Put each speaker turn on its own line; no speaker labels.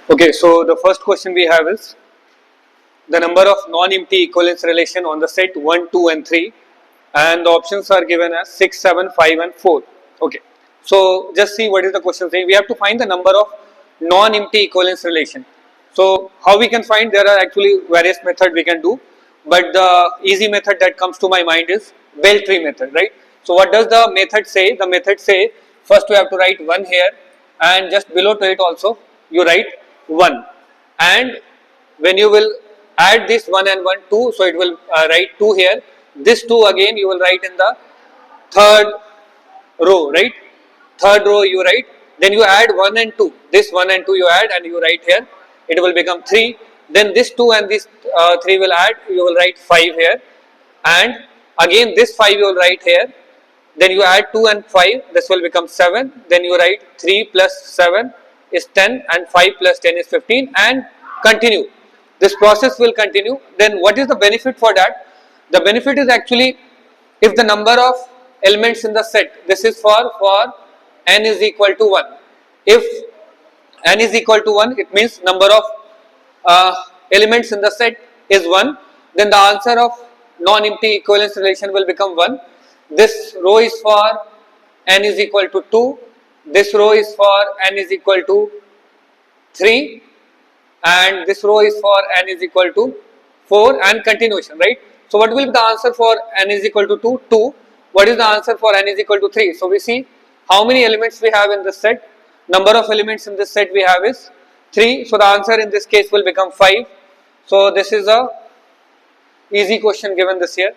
Okay, so the first question we have is the number of non-empty equivalence relation on the set 1, 2 and 3, and the options are given as 6, 7, 5 and 4. Okay, so just see what is the question saying. We have to find the number of non-empty equivalence relation. So how we can find? There are actually various methods we can do, but the easy method that comes to my mind is bell tree method, right? So what does the method say? The method say first we have to write 1 here, and just below to it also you write 1, and when you will add this 1 and 1 2, so it will write 2 here. This 2 again you will write in the third row, right? Third row you write, then you add 1 and 2, this 1 and 2 you add and you write here, it will become 3. Then this 2 and this 3 will add, you will write 5 here, and again this 5 you will write here, then you add 2 and 5, this will become 7, then you write 3 plus 7 is 10 and 5 plus 10 is 15, and continue. This process will continue. Then what is the benefit for that? The benefit is actually if the number of elements in the set, this is for n is equal to 1. If n is equal to 1, it means number of elements in the set is 1, then the answer of non-empty equivalence relation will become 1. This row is for n is equal to 2, this row is for n is equal to 3, and this row is for n is equal to 4, and continuation, right? So what will be the answer for n is equal to 2? 2. What is the answer for n is equal to 3? So we see how many elements we have in this set. Number of elements in this set we have is 3. So the answer in this case will become 5. So this is a easy question given this year.